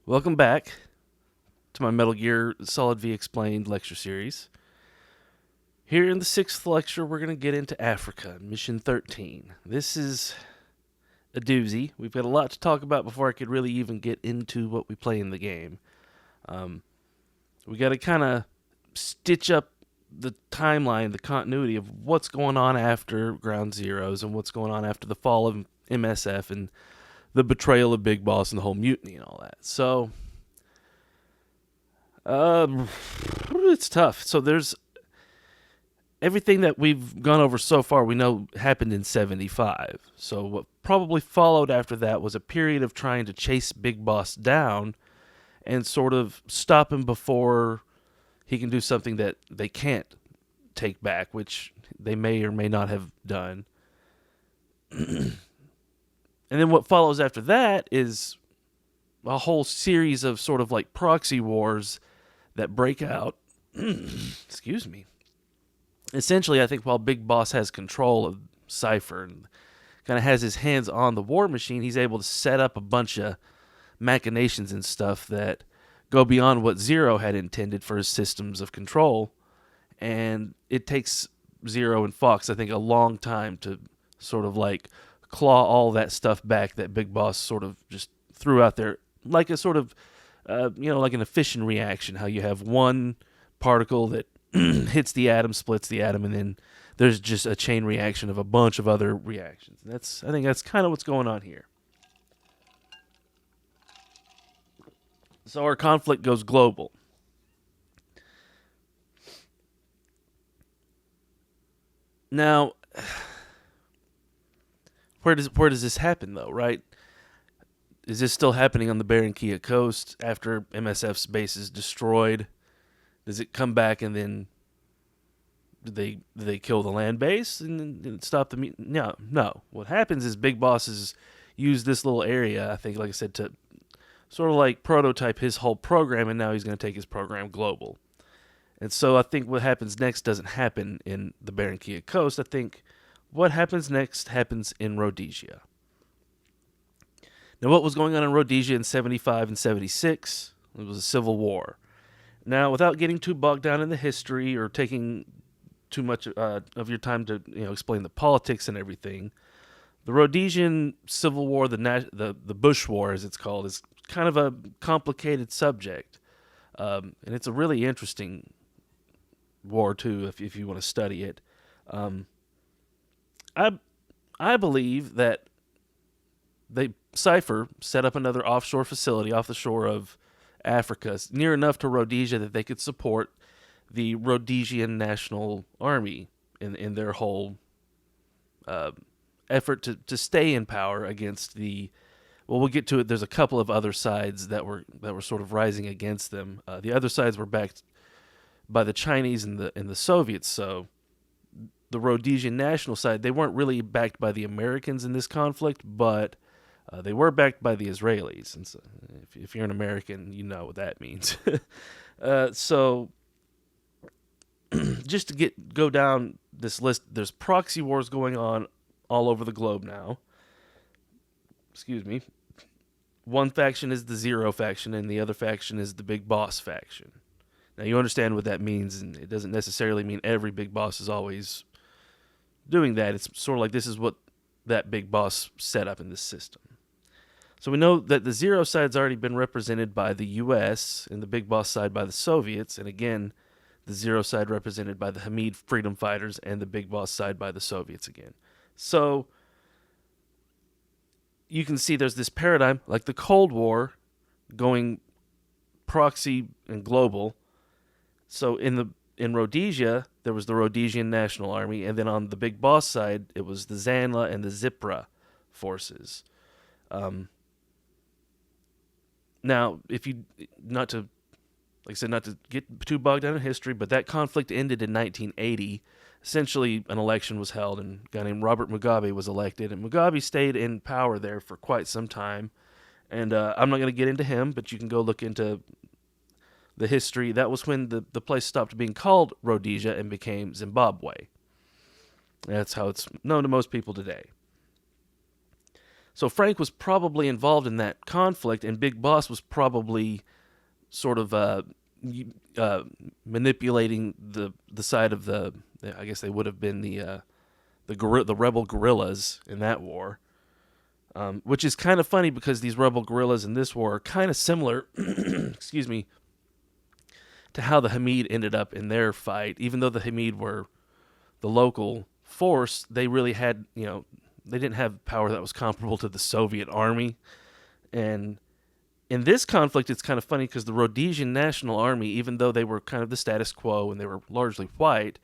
Welcome back to my Metal Gear Solid V Explained lecture series. Here in the 6th lecture, we're going to get into Africa, Mission 13. This is a doozy. We've got a lot to talk about before I could really even get into what we play in the game. We got to kind of stitch up the timeline, the continuity of what's going on after Ground Zeroes and what's going on after the fall of MSF and the betrayal of Big Boss and the whole mutiny and all that. So, it's tough. So there's everything that we've gone over so far we know happened in 75. So what probably followed after that was a period of trying to chase Big Boss down and sort of stop him before he can do something that they can't take back, which they may or may not have done. And then what follows after that is a whole series of sort of like proxy wars that break out. Excuse me. Essentially, I think while Big Boss has control of Cipher and kind of has his hands on the war machine, he's able to set up a bunch of machinations and stuff that go beyond what Zero had intended for his systems of control. And it takes Zero and Fox, I think, a long time to sort of like claw all that stuff back that Big Boss sort of just threw out there, like a sort of, like an fission reaction, how you have one particle that hits the atom, splits the atom, and then there's just a chain reaction of a bunch of other reactions. I think that's kind of what's going on here. So our conflict goes global. Now, where does this happen though, right? Is this still happening on the Barranquilla coast after MSF's base is destroyed? Does it come back and then do they kill the land base and stop the no. What happens is Big Boss has used this little area, I think, like I said, to sort of like prototype his whole program, and now he's going to take his program global. And so I think what happens next doesn't happen in the Barranquilla coast. I think what happens next happens in Rhodesia. Now, what was going on in Rhodesia in 75 and 76? It was a civil war. Now, without getting too bogged down in the history or taking too much of your time to explain the politics and everything, the Rhodesian Civil War, the Bush War, as it's called, is kind of a complicated subject, and it's a really interesting war too, if you want to study it. I believe that Cipher set up another offshore facility off the shore of Africa, near enough to Rhodesia that they could support the Rhodesian National Army in their whole effort to stay in power against we'll get to it. There's a couple of other sides that were sort of rising against them. The other sides were backed by the Chinese and the Soviets. So the Rhodesian national side, they weren't really backed by the Americans in this conflict, but they were backed by the Israelis. And so if you're an American, you know what that means. So just to go down this list, there's proxy wars going on all over the globe now. Excuse me. One faction is the Zero faction, and the other faction is the Big Boss faction. Now, you understand what that means, and it doesn't necessarily mean every Big Boss is always doing that. It's sort of like this is what that Big Boss set up in this system. So we know that the Zero side's already been represented by the U.S. and the Big Boss side by the Soviets, and again, the Zero side represented by the Hamid Freedom Fighters and the Big Boss side by the Soviets again. So you can see there's this paradigm, like the Cold War, going proxy and global. So in Rhodesia, there was the Rhodesian National Army, and then on the Big Boss side, it was the Zanla and the Zipra forces. Now, not to get too bogged down in history, but that conflict ended in 1980. Essentially, an election was held, and a guy named Robert Mugabe was elected, and Mugabe stayed in power there for quite some time. And I'm not going to get into him, but you can go look into the history. That was when the place stopped being called Rhodesia and became Zimbabwe. That's how it's known to most people today. So Frank was probably involved in that conflict, and Big Boss was probably sort of manipulating the side of the. I guess they would have been the rebel guerrillas in that war, which is kind of funny because these rebel guerrillas in this war are kind of similar. excuse me. To how the Hamid ended up in their fight, even though the Hamid were the local force, they really had, they didn't have power that was comparable to the Soviet army. And in this conflict, it's kind of funny because the Rhodesian National Army, even though they were kind of the status quo and they were largely white,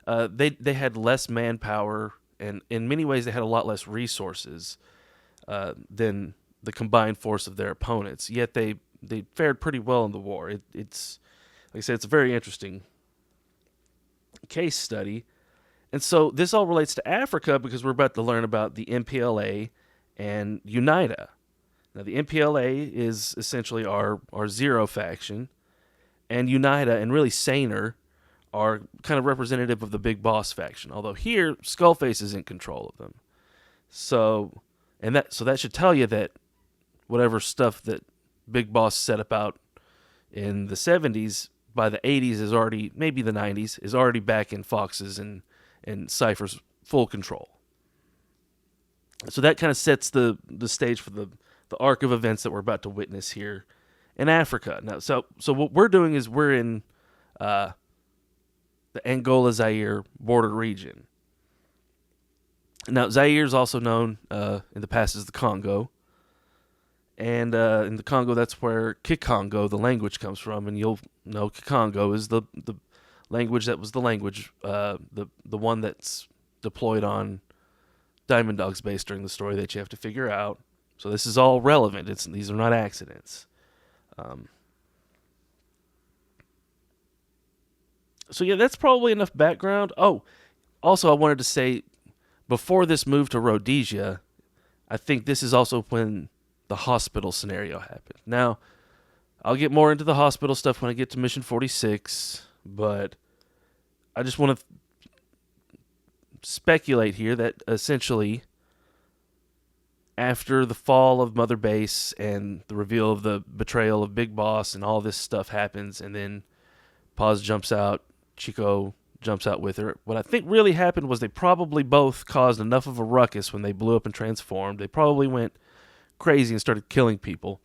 they had less manpower, and in many ways they had a lot less resources than the combined force of their opponents. Yet they fared pretty well in the war. It's like I said, it's a very interesting case study. And so this all relates to Africa because we're about to learn about the MPLA and UNITA. Now, the MPLA is essentially our Zero faction, and UNITA and really Saner are kind of representative of the Big Boss faction, although here, Skullface is in control of them. So that should tell you that whatever stuff that Big Boss set about in the 70s, by the 80s is already, maybe the 90s, is already back in Fox's and Cipher's full control. So that kind of sets the stage for the arc of events that we're about to witness here in Africa. Now, so what we're doing is we're in the Angola-Zaire border region. Now, Zaire is also known in the past as the Congo. And in the Congo, that's where Kikongo, the language, comes from. And you'll know Kikongo is the language that was the language, the one that's deployed on Diamond Dog's base during the story that you have to figure out. So this is all relevant. These are not accidents. So yeah, that's probably enough background. Oh, also I wanted to say, before this move to Rhodesia, I think this is also when the hospital scenario happened. Now, I'll get more into the hospital stuff when I get to Mission 46, but I just want to speculate here that essentially, after the fall of Mother Base and the reveal of the betrayal of Big Boss and all this stuff happens, and then Paz jumps out, Chico jumps out with her, what I think really happened was they probably both caused enough of a ruckus when they blew up and transformed. They probably went crazy and started killing people.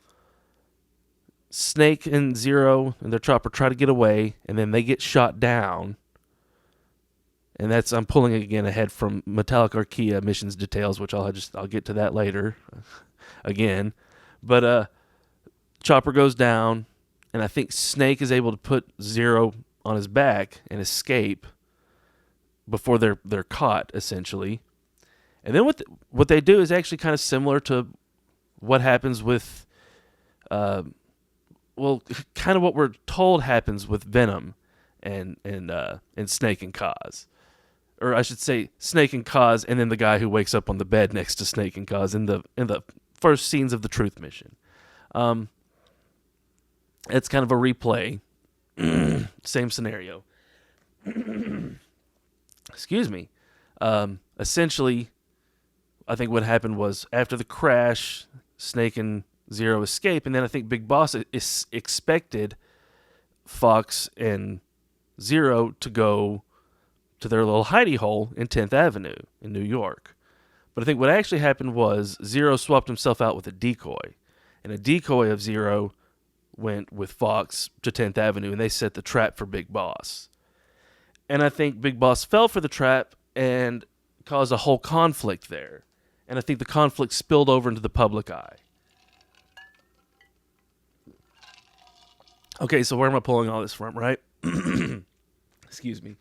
Snake and Zero and their chopper try to get away, and then they get shot down. And I'm pulling again ahead from Metallic Archaea missions details, which I'll get to that later again. But chopper goes down, and I think Snake is able to put Zero on his back and escape before they're caught, essentially. And then what they do is actually kind of similar to what happens with, kind of what we're told happens with Venom and Snake and Kaz. Or I should say Snake and Kaz, and then the guy who wakes up on the bed next to Snake and Kaz in the first scenes of the Truth mission. It's kind of a replay. Same scenario. Excuse me. Essentially, I think what happened was after the crash, Snake and Zero escape, and then I think Big Boss expected Fox and Zero to go to their little hidey hole in 10th Avenue in New York. But I think what actually happened was Zero swapped himself out with a decoy, and a decoy of Zero went with Fox to 10th Avenue, and they set the trap for Big Boss. And I think Big Boss fell for the trap and caused a whole conflict there. And I think the conflict spilled over into the public eye. Okay, so where am I pulling all this from, right? Excuse me.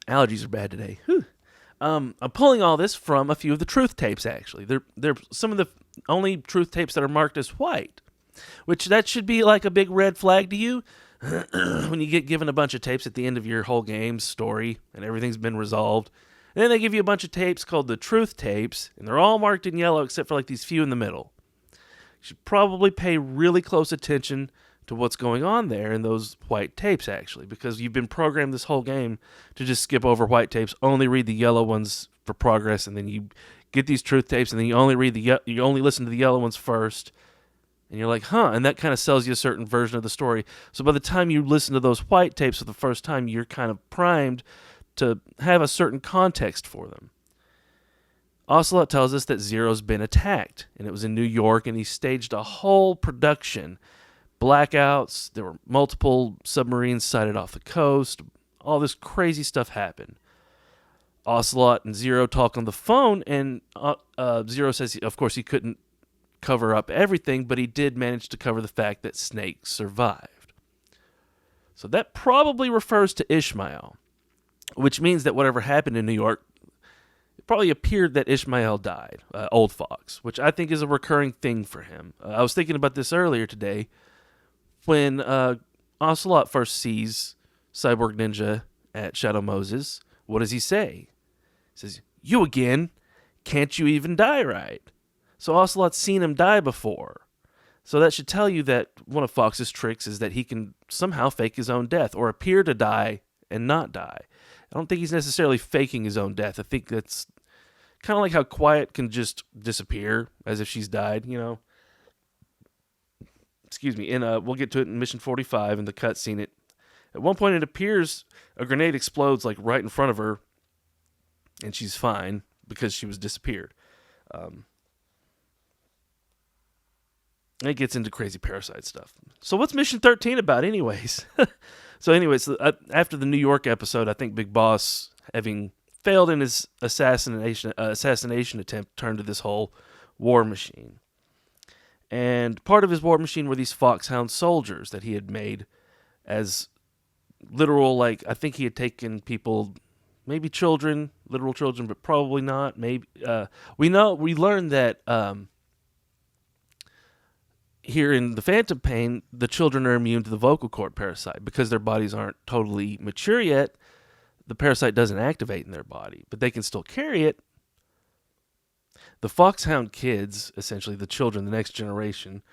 Allergies are bad today. Whew. I'm pulling all this from a few of the truth tapes, actually. They're some of the only truth tapes that are marked as white, which that should be like a big red flag to you when you get given a bunch of tapes at the end of your whole game's story and everything's been resolved. And then they give you a bunch of tapes called the truth tapes, and they're all marked in yellow except for like these few in the middle. You should probably pay really close attention to what's going on there in those white tapes, actually, because you've been programmed this whole game to just skip over white tapes, only read the yellow ones for progress, and then you get these truth tapes, and then you only listen to the yellow ones first, and you're like, huh, and that kind of sells you a certain version of the story. So by the time you listen to those white tapes for the first time, you're kind of primed to have a certain context for them. Ocelot tells us that Zero's been attacked, and it was in New York, and he staged a whole production. Blackouts, there were multiple submarines sighted off the coast, all this crazy stuff happened. Ocelot and Zero talk on the phone, and Zero says, of course, he couldn't cover up everything, but he did manage to cover the fact that Snake survived. So that probably refers to Ishmael, which means that whatever happened in New York, it probably appeared that Ishmael died, Old Fox, which I think is a recurring thing for him. I was thinking about this earlier today. When Ocelot first sees Cyborg Ninja at Shadow Moses, what does he say? He says, "You again? Can't you even die right?" So Ocelot's seen him die before. So that should tell you that one of Fox's tricks is that he can somehow fake his own death or appear to die and not die. I don't think he's necessarily faking his own death. I think that's kind of like how Quiet can just disappear as if she's died, you know. Excuse me. And we'll get to it in Mission 45 in the cutscene. At one point it appears a grenade explodes like right in front of her, and she's fine because she was disappeared. It gets into crazy parasite stuff. So what's Mission 13 about anyways? After the New York episode, I think Big Boss, having failed in his assassination attempt, turned to this whole war machine. And part of his war machine were these foxhound soldiers that he had made as literal, like, I think he had taken people, maybe children, literal children, but probably not. Maybe we learned that here in the Phantom Pain, the children are immune to the vocal cord parasite because their bodies aren't totally mature yet. The parasite doesn't activate in their body, but they can still carry it. The Foxhound kids, essentially the children, the next generation,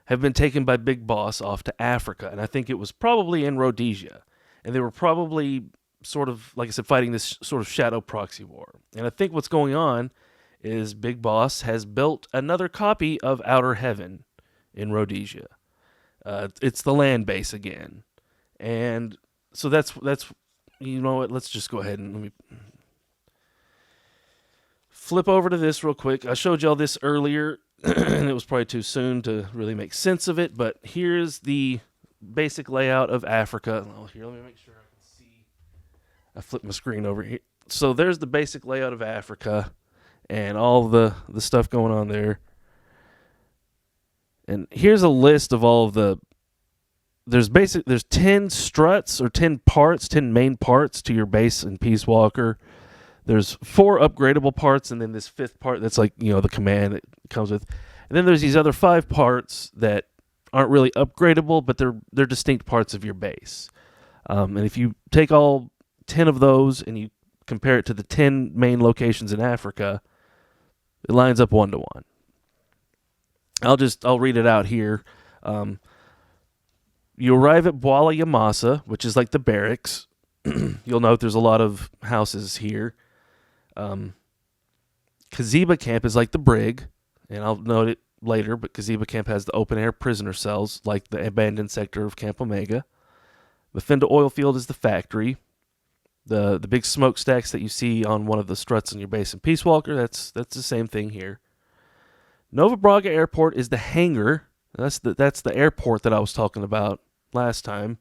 have been taken by Big Boss off to Africa, and I think it was probably in Rhodesia. And they were probably sort of, like I said, fighting this sort of shadow proxy war. And I think what's going on is Big Boss has built another copy of Outer Heaven in Rhodesia. It's the land base again. And so that's you know what, let's just go ahead and let me flip over to this real quick. I showed y'all this earlier, and it was probably too soon to really make sense of it, but here's the basic layout of Africa. Oh, here, let me make sure I can see. I flipped my screen over here. So there's the basic layout of Africa and all the stuff going on there. And here's a list of all of the... There's 10 struts or 10 parts, 10 main parts to your base in Peace Walker. There's 4 upgradable parts, and then this 5th part that's like, you know, the command it comes with. And then there's these other 5 parts that aren't really upgradable, but they're distinct parts of your base. And if you take all 10 of those and you compare it to the 10 main locations in Africa, it lines up 1-to-1. I'll read it out here. You arrive at Bwala Yamasa, which is like the barracks. You'll note there's a lot of houses here. Kiziba camp is like the Brig, and I'll note it later, but Kiziba camp has the open-air prisoner cells, like the abandoned sector of Camp Omega. Mfinda oil field is the factory. The big smokestacks that you see on one of the struts in your base in Peace Walker, that's the same thing here. Nova Braga Airport is the hangar. That's the airport that I was talking about last time.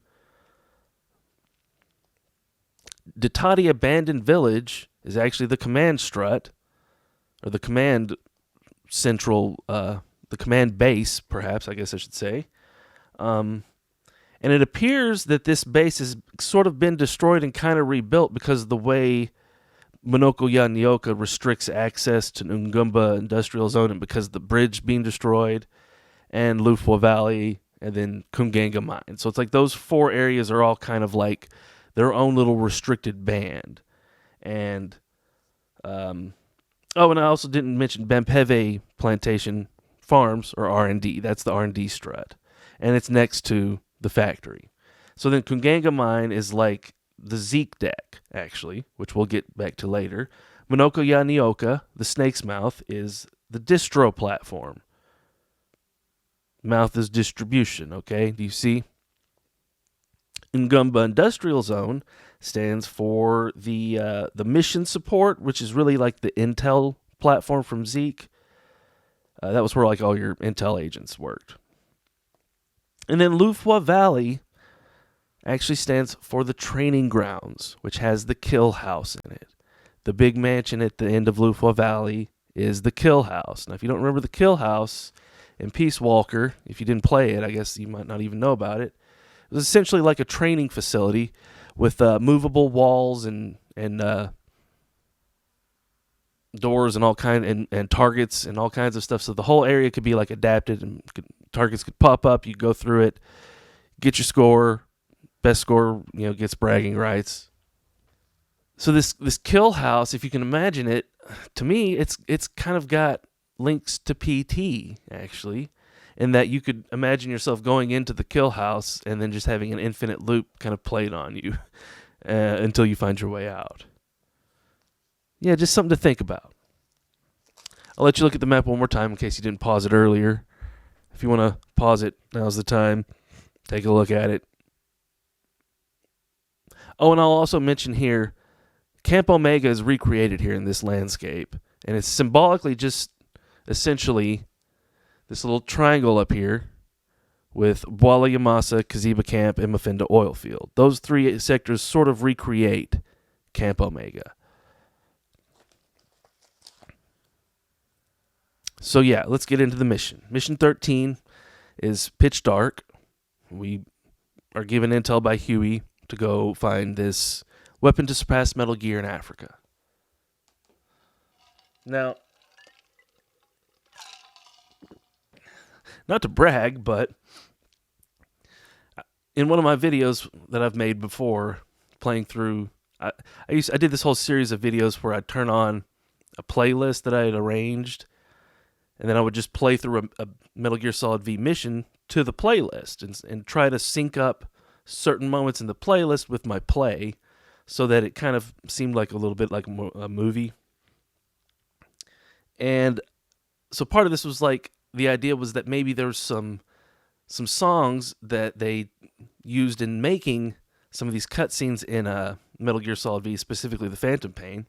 Ditadi Abandoned Village is actually the command strut, or the command central, the command base, perhaps, I guess I should say. And it appears that this base has sort of been destroyed and kind of rebuilt because of the way Munoko Yanyoka restricts access to Ngumba Industrial Zone, and because of the bridge being destroyed, and Lufwa Valley, and then Kungenga Mine. So it's like those 4 areas are all kind of like their own little restricted band. And, and I also didn't mention Bampeve Plantation Farms, or R&D. That's the R&D strut. And it's next to the factory. So then Kungenga Mine is like the ZEKE deck, actually, which we'll get back to later. Munoko ya Nioka, the snake's mouth, is the distro platform. Mouth is distribution, okay? Do you see? Ngumba Industrial Zone stands for the mission support, which is really like the intel platform from ZEKE. That was where like all your intel agents worked. And then Lufwa Valley actually stands for the training grounds, which has the kill house in it. The big mansion at the end of Lufwa Valley is the kill house. Now, if you don't remember the kill house in Peace Walker, if you didn't play it, I guess you might not even know about it. It was essentially like a training facility with movable walls and doors and all and targets and all kinds of stuff. So the whole area could be like adapted, and targets could pop up. You go through it, get your score. Best score, gets bragging rights. So this kill house, if you can imagine it, to me, it's kind of got links to PT actually, in that you could imagine yourself going into the kill house and then just having an infinite loop kind of played on you until you find your way out. Yeah, just something to think about. I'll let you look at the map one more time in case you didn't pause it earlier. If you want to pause it, now's the time. Take a look at it. Oh, and I'll also mention here, Camp Omega is recreated here in this landscape. And it's symbolically just essentially this little triangle up here with Bwala, Yamasa, Kiziba Camp, and Mfinda Oil Field. Those three sectors sort of recreate Camp Omega. So yeah, let's get into the mission. Mission 13 is pitch dark. We are given intel by Huey to go find this weapon to surpass Metal Gear in Africa. Now, not to brag, but in one of my videos that I've made before, playing through, I did this whole series of videos where I'd turn on a playlist that I had arranged, and then I would just play through a Metal Gear Solid V mission to the playlist and try to sync up certain moments in the playlist with my play so that it kind of seemed like a little bit like a movie. And so part of this was like, the idea was that maybe there was some songs that they used in making some of these cutscenes in Metal Gear Solid V, specifically the Phantom Pain,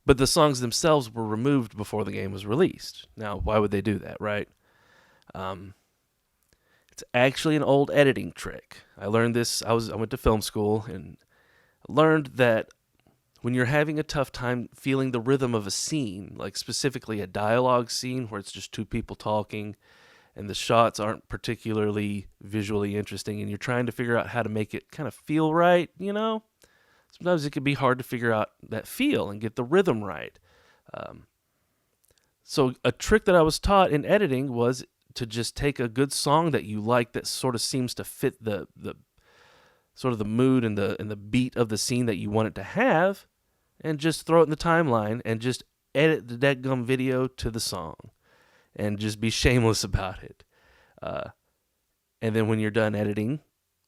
but the songs themselves were removed before the game was released. Now, why would they do that, right? It's actually an old editing trick. I learned this, I went to film school and learned that when you're having a tough time feeling the rhythm of a scene, like specifically a dialogue scene where it's just two people talking and the shots aren't particularly visually interesting and you're trying to figure out how to make it kind of feel right, sometimes it can be hard to figure out that feel and get the rhythm right. So a trick that I was taught in editing was to just take a good song that you like that sort of seems to fit the sort of the mood and the beat of the scene that you want it to have, and just throw it in the timeline and just edit the dadgum video to the song and just be shameless about it. And then when you're done editing,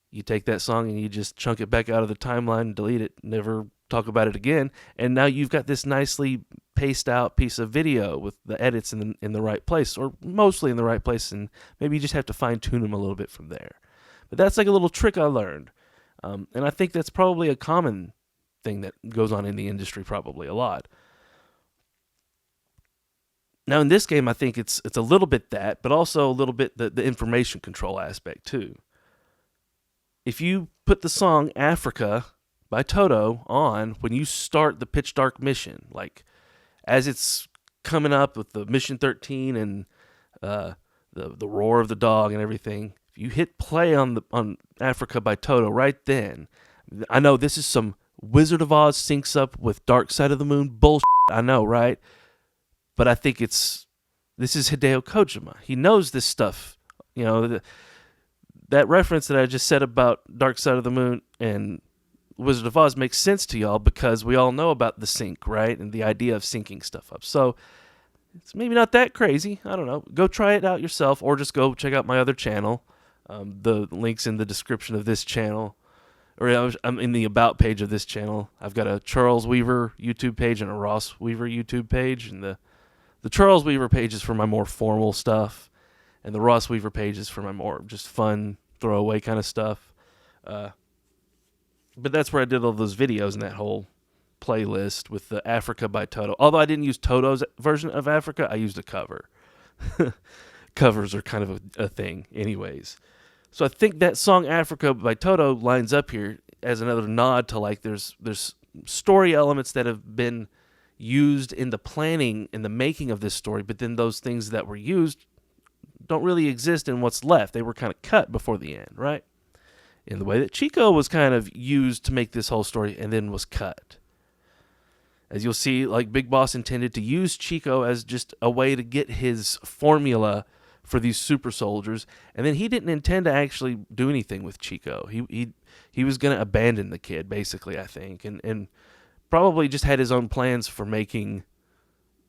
you take that song and you just chunk it back out of the timeline and delete it, never talk about it again, and now you've got this nicely paced out piece of video with the edits in the right place, or mostly in the right place, and maybe you just have to fine-tune them a little bit from there. But that's like a little trick I learned, and I think that's probably a common thing that goes on in the industry probably a lot. Now in this game, I think it's a little bit that, but also a little bit the information control aspect too. If you put the song Africa by Toto on when you start the pitch dark mission, like as it's coming up with the mission 13 and the roar of the dog and everything, if you hit play on Africa by Toto right then, I know this is some Wizard of Oz syncs up with Dark Side of the Moon bullshit, I know, right? But I think this is Hideo Kojima. He knows this stuff. That reference that I just said about Dark Side of the Moon and Wizard of Oz makes sense to y'all because we all know about the sync, right? And the idea of syncing stuff up. So it's maybe not that crazy. I don't know. Go try it out yourself, or just go check out my other channel. The link's in the description of this channel, I'm in the about page of this channel. I've got a Charles Weaver YouTube page and a Ross Weaver YouTube page, and the Charles Weaver page is for my more formal stuff, and the Ross Weaver page is for my more just fun throwaway kind of stuff. But that's where I did all those videos in that whole playlist with the Africa by Toto. Although I didn't use Toto's version of Africa, I used a cover. Covers are kind of a thing anyways. So I think that song Africa by Toto lines up here as another nod to like there's story elements that have been used in the planning and the making of this story, but then those things that were used don't really exist in what's left. They were kind of cut before the end, right? In the way that Chico was kind of used to make this whole story and then was cut. As you'll see, like Big Boss intended to use Chico as just a way to get his formula for these super soldiers, and then he didn't intend to actually do anything with Chico. He was going to abandon the kid, basically, I think, and probably just had his own plans for making,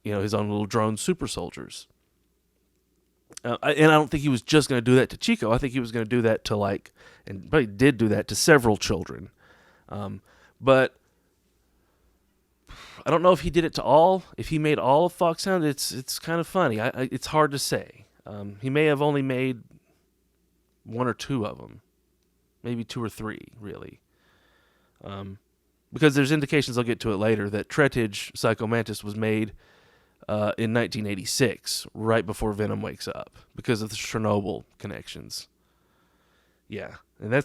his own little drone super soldiers. And I don't think he was just going to do that to Chico. I think he was going to do that to and probably did do that to several children. But I don't know if he did it to all. If he made all of Foxhound, it's kind of funny. It's hard to say. He may have only made one or two of them, maybe two or three, really. Because there's indications, I'll get to it later, that Tretage Psycho Mantis was made in 1986, right before Venom wakes up, because of the Chernobyl connections. Yeah, and that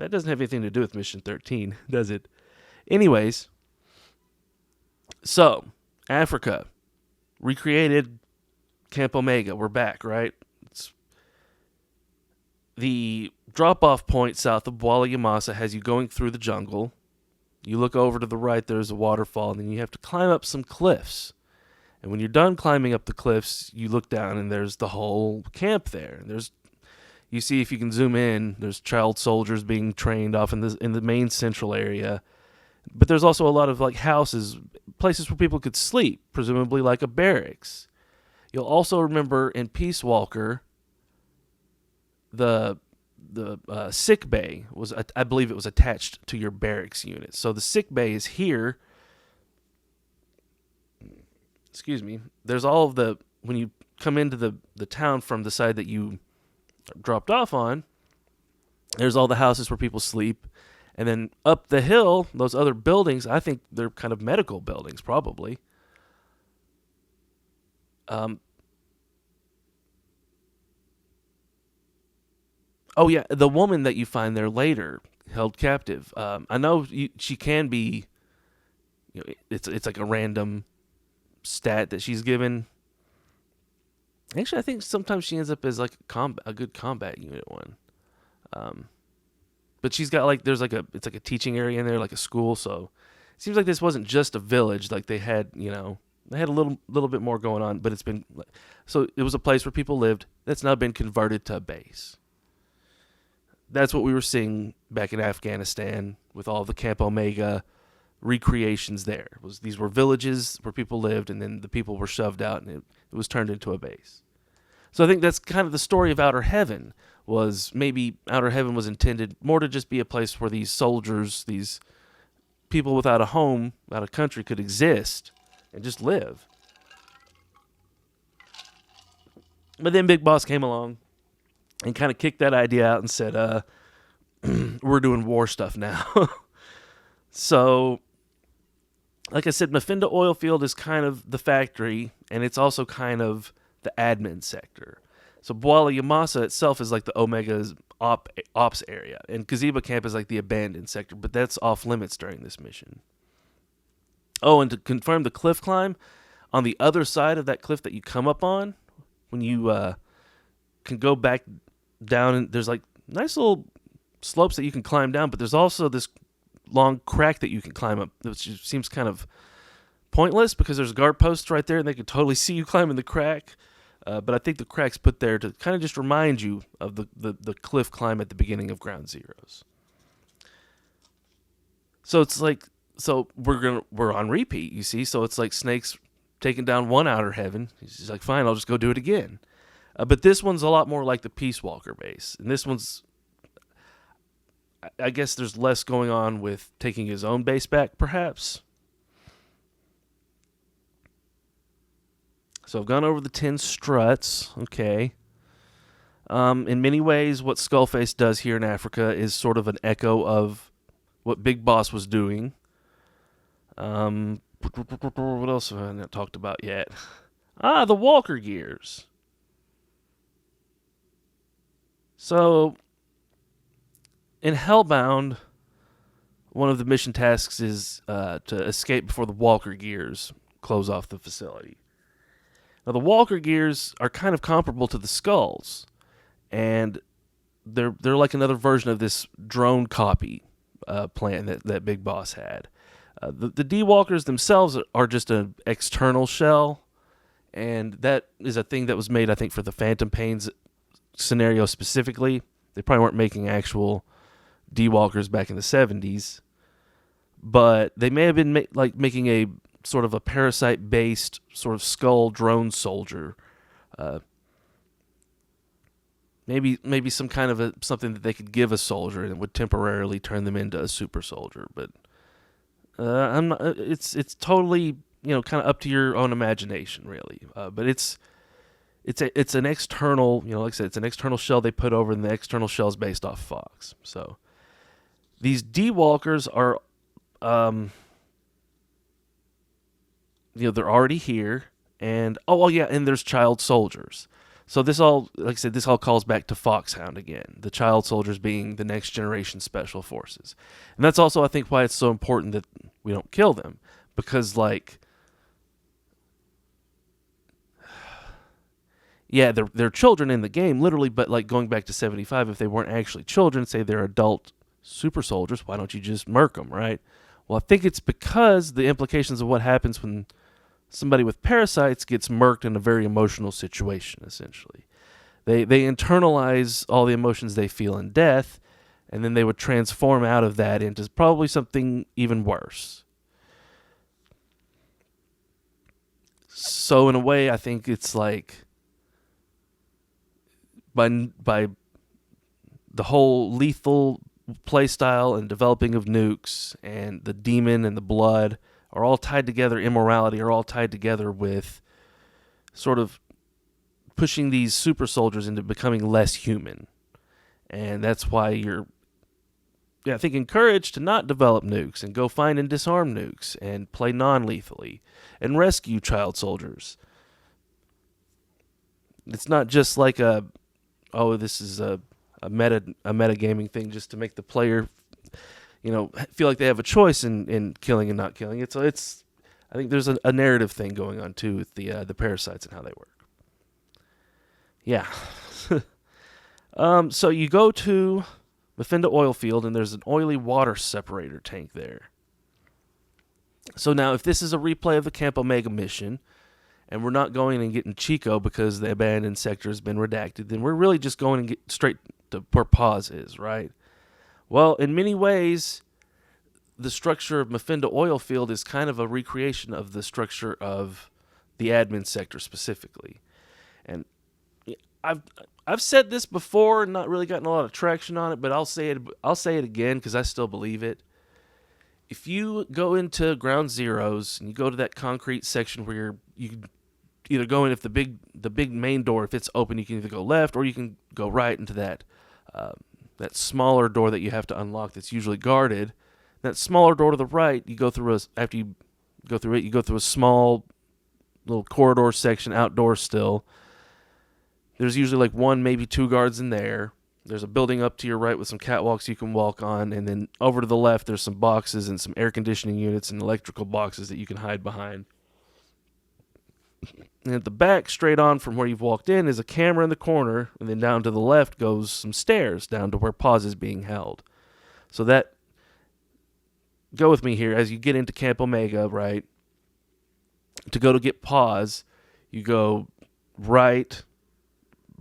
doesn't have anything to do with Mission 13, does it? Anyways, so, Africa, recreated Camp Omega, we're back, right? It's the drop-off point south of Bwala Yamasa has you going through the jungle. You look over to the right, there's a waterfall, and then you have to climb up some cliffs. And when you're done climbing up the cliffs, you look down, and there's the whole camp there. You see, if you can zoom in, there's child soldiers being trained off in the main central area. But there's also a lot of houses, places where people could sleep, presumably like a barracks. You'll also remember in Peace Walker, the sick bay was, I believe it was attached to your barracks unit. So the sick bay is here. Excuse me. There's all of when you come into the town from the side that you dropped off on, there's all the houses where people sleep. And then up the hill, those other buildings, I think they're kind of medical buildings, probably. Oh yeah, the woman that you find there later, held captive. I know she can be. It's like a random stat that she's given. Actually, I think sometimes she ends up as like a good combat unit one. But she's got it's like a teaching area in there, like a school. So it seems like this wasn't just a village. Like they had a little bit more going on. But it was a place where people lived that's now been converted to a base. That's what we were seeing back in Afghanistan with all the Camp Omega recreations there. These were villages where people lived, and then the people were shoved out, and it was turned into a base. So I think that's kind of the story of Outer Heaven. Was maybe Outer Heaven was intended more to just be a place where these soldiers, these people without a home, without a country, could exist and just live. But then Big Boss came along and kind of kicked that idea out and said, we're doing war stuff now. So, like I said, Mfinda oil field is kind of the factory, and it's also kind of the admin sector. So Bwala Yamasa itself is like the Omega's ops area, and Kiziba camp is like the abandoned sector, but that's off limits during this mission. Oh, and to confirm the cliff climb, on the other side of that cliff that you come up on, when you can go back down, and there's like nice little slopes that you can climb down, but there's also this long crack that you can climb up, which seems kind of pointless because there's guard posts right there, and they can totally see you climbing the crack. But I think the crack's put there to kind of just remind you of the cliff climb at the beginning of Ground Zeroes. So it's like, we're on repeat, you see. So it's like Snake's taking down one Outer Heaven. He's like, fine, I'll just go do it again. But this one's a lot more like the Peace Walker base, and this one's, I guess there's less going on with taking his own base back, perhaps. So I've gone over the 10 struts. Okay. In many ways, what Skullface does here in Africa is sort of an echo of what Big Boss was doing. What else have I not talked about yet? The Walker gears. So, in Hellbound, one of the mission tasks is to escape before the Walker gears close off the facility. Now, the Walker gears are kind of comparable to the skulls, and they're like another version of this drone copy plan that Big Boss had. The D-Walkers themselves are just an external shell, and that is a thing that was made, I think, for the Phantom Pains scenario specifically. They probably weren't making actual D-Walkers back in the 70s, but they may have been making a sort of a parasite-based sort of skull drone soldier. Maybe some kind of something that they could give a soldier and it would temporarily turn them into a super soldier. But I'm not. It's totally kind of up to your own imagination, really. But it's an external, like I said, it's an external shell they put over, and the external shell is based off Fox. So these D-Walkers are, they're already here, and and there's child soldiers. So this all, like I said, this all calls back to Foxhound again. The child soldiers being the next generation special forces, and that's also, I think, why it's so important that we don't kill them, because yeah, they're children in the game, literally, but like going back to 75, if they weren't actually children, say they're adult super soldiers, why don't you just murk them, right? Well, I think it's because the implications of what happens when somebody with parasites gets murked in a very emotional situation, essentially. They internalize all the emotions they feel in death, and then they would transform out of that into probably something even worse. So in a way, I think it's like by the whole lethal playstyle and developing of nukes and the demon and the blood are all tied together, immorality are all tied together with sort of pushing these super soldiers into becoming less human. And that's why you're, I think, encouraged to not develop nukes and go find and disarm nukes and play non-lethally and rescue child soldiers. It's not just like this is a metagaming thing just to make the player feel like they have a choice in killing and not killing. It's I think there's a narrative thing going on too with the parasites and how they work. Yeah. So you go to Mfinda oil field, and there's an oily water separator tank there. So now, if this is a replay of the Camp Omega mission, and we're not going and getting Chico because the abandoned sector has been redacted, then we're really just going and get straight to where Paz is, right? Well, in many ways, the structure of Mfinda oil field is kind of a recreation of the structure of the admin sector specifically. And I've said this before and not really gotten a lot of traction on it, but I'll say it again because I still believe it. If you go into Ground Zeroes and you go to that concrete section where you can either go in, if the big main door, if it's open, you can either go left or you can go right into that smaller door that you have to unlock that's usually guarded. That smaller door to the right, you go through a small little corridor section, outdoors still. There's usually like one, maybe two guards in there. There's a building up to your right with some catwalks you can walk on, and then over to the left there's some boxes and some air conditioning units and electrical boxes that you can hide behind. And at the back, straight on from where you've walked in, is a camera in the corner, and then down to the left goes some stairs down to where Paz is being held. So that, go with me here, as you get into Camp Omega, right, to go to get Paz, you go right,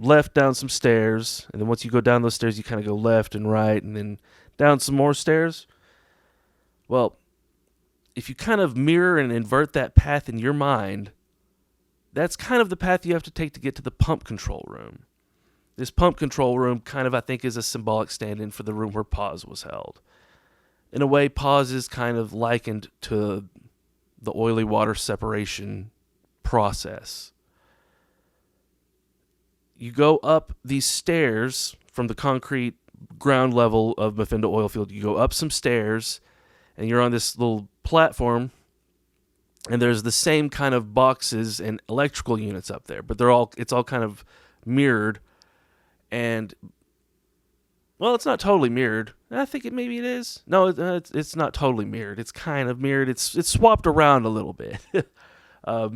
left down some stairs, and then once you go down those stairs, you kind of go left and right, and then down some more stairs. Well, if you kind of mirror and invert that path in your mind, that's kind of the path you have to take to get to the pump control room. This pump control room kind of, I think, is a symbolic stand-in for the room where pause was held. In a way, pause is kind of likened to the oily water separation process. You go up these stairs from the concrete ground level of Mfinda oil field. You go up some stairs, and you're on this little platform, and there's the same kind of boxes and electrical units up there, but it's all kind of mirrored. And well, it's not totally mirrored. I think maybe it is. No, it's not totally mirrored. It's kind of mirrored. It's swapped around a little bit.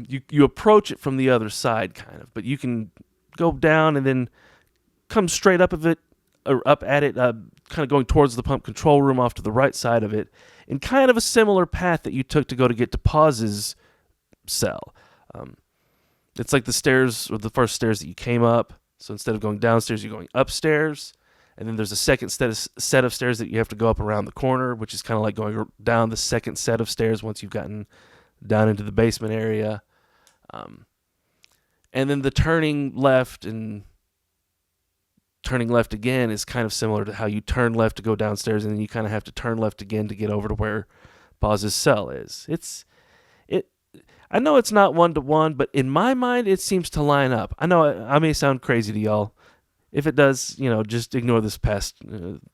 You approach it from the other side, kind of, but you can go down and then come straight up of it, or up at it, kind of going towards the pump control room off to the right side of it, in kind of a similar path that you took to go to get to Pause's cell. It's like the stairs, or the first stairs that you came up. So instead of going downstairs, you're going upstairs. And then there's a second set of stairs that you have to go up around the corner, which is kind of like going down the second set of stairs once you've gotten down into the basement area. And then the turning left and turning left again is kind of similar to how you turn left to go downstairs, and then you kind of have to turn left again to get over to where Pause's cell is. I know it's not one-to-one, but in my mind, it seems to line up. I know I may sound crazy to y'all. If it does, just ignore this past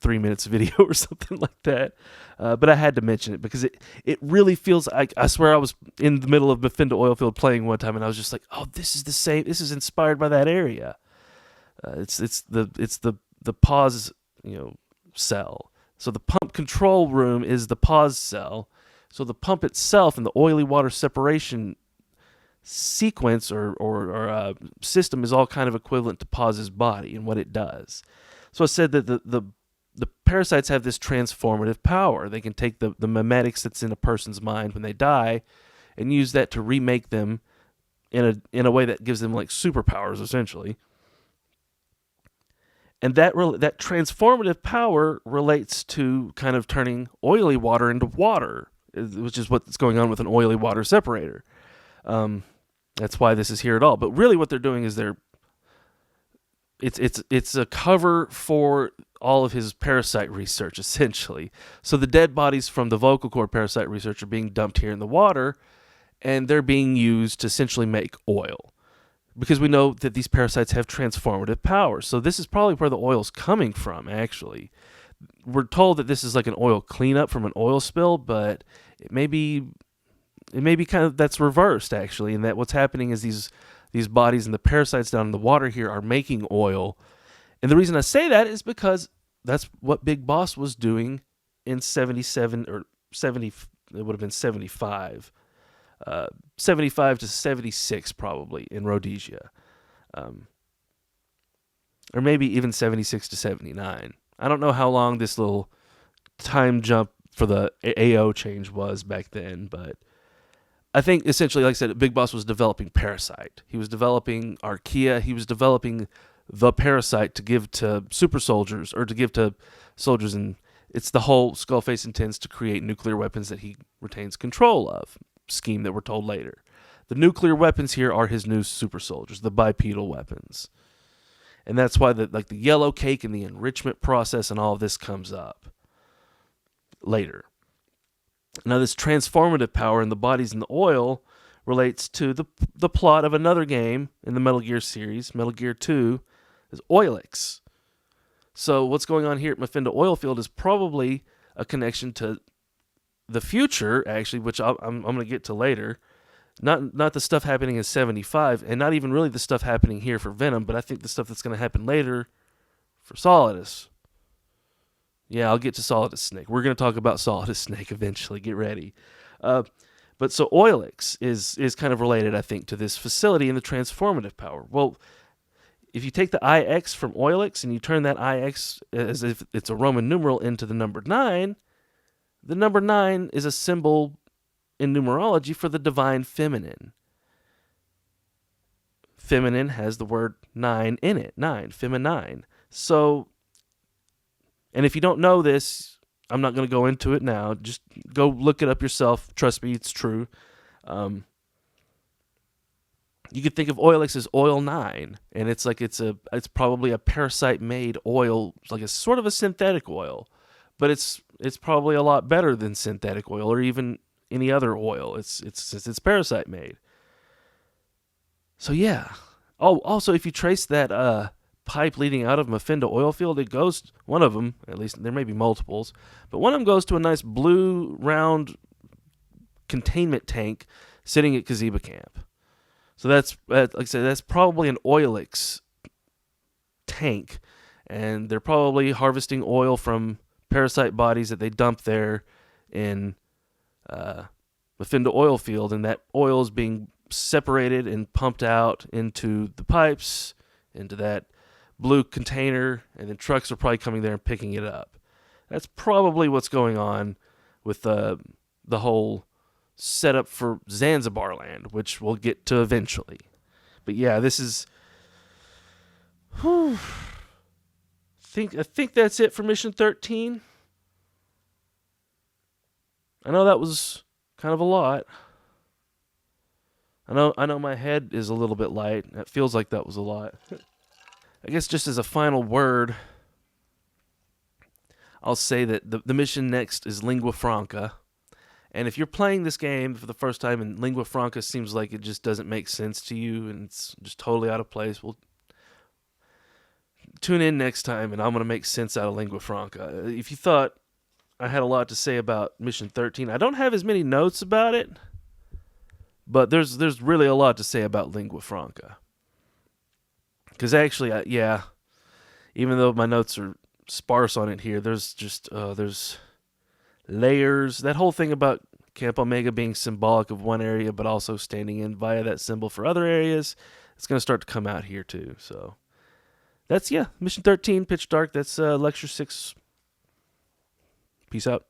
3 minutes video or something like that. But I had to mention it because it really feels like, I swear I was in the middle of Mfinda Oilfield playing one time, and I was just like, oh, this is the same. This is inspired by that area. It's the pause cell. So the pump control room is the pause cell. So the pump itself and the oily water separation sequence or system is all kind of equivalent to Pause's body and what it does. So I said that the parasites have this transformative power. They can take the memetics that's in a person's mind when they die and use that to remake them in a way that gives them like superpowers, essentially. And that transformative power relates to kind of turning oily water into water, which is what's going on with an oily water separator. That's why this is here at all. But really what they're doing is it's a cover for all of his parasite research, essentially. So the dead bodies from the vocal cord parasite research are being dumped here in the water, and they're being used to essentially make oil. Because we know that these parasites have transformative powers. So this is probably where the oil's coming from, actually. We're told that this is like an oil cleanup from an oil spill, but it may be kind of that's reversed, actually, and that what's happening is these bodies and the parasites down in the water here are making oil. And the reason I say that is because that's what Big Boss was doing in 77 or 70, it would have been 75. 75 to 76 probably in Rhodesia. Or maybe even 76 to 79. I don't know how long this little time jump for the AO change was back then, but I think essentially, like I said, Big Boss was developing Parasite. He was developing Archaea. He was developing the Parasite to give to super soldiers, or to give to soldiers, and it's the whole Skullface intends to create nuclear weapons that he retains control of, scheme that we're told later. The nuclear weapons here are his new super soldiers, the bipedal weapons. And that's why the yellow cake and the enrichment process and all of this comes up later. Now, this transformative power in the bodies and the oil relates to the plot of another game in the Metal Gear series, Metal Gear 2, is Oilix. So what's going on here at Mfinda Oilfield is probably a connection to the future, actually, which I'm going to get to later. Not the stuff happening in 75, and not even really the stuff happening here for Venom, but I think the stuff that's going to happen later for Solidus. Yeah, I'll get to Solidus Snake. We're going to talk about Solidus Snake eventually. Get ready. But so Oilix is kind of related, I think, to this facility and the transformative power. Well, if you take the IX from Oilix and you turn that IX as if it's a Roman numeral into the number 9, the number 9 is a symbol in numerology for the divine feminine. Feminine has the word 9 in it. 9, feminine. So, and if you don't know this, I'm not going to go into it now. Just go look it up yourself. Trust me, it's true. You could think of Oilex as oil 9, and it's probably a parasite made oil, like a sort of a synthetic oil, but it's probably a lot better than synthetic oil or even any other oil. It's parasite made. So yeah. Oh, also if you trace that pipe leading out of Mfinda oil field, it goes, one of them, at least there may be multiples, but one of them goes to a nice blue round containment tank sitting at Kiziba camp. So that's, like I said, that's probably an Oilex tank, and they're probably harvesting oil from parasite bodies that they dump there in Mfinda oil field, and that oil is being separated and pumped out into the pipes, into that blue container, and then trucks are probably coming there and picking it up. That's probably what's going on with the whole setup for Zanzibar land, which we'll get to eventually. But yeah, this is. I think that's it for Mission 13. I know that was kind of a lot. I know my head is a little bit light. It feels like that was a lot. I guess just as a final word, I'll say that the mission next is Lingua Franca. And if you're playing this game for the first time and Lingua Franca seems like it just doesn't make sense to you and it's just totally out of place, well, tune in next time and I'm going to make sense out of Lingua Franca. If you thought I had a lot to say about Mission 13, I don't have as many notes about it, but there's really a lot to say about Lingua Franca. Because actually, even though my notes are sparse on it here, there's layers. That whole thing about Camp Omega being symbolic of one area, but also standing in via that symbol for other areas, it's going to start to come out here too. So that's, Mission 13, Pitch Dark. That's Lecture 6. Peace out.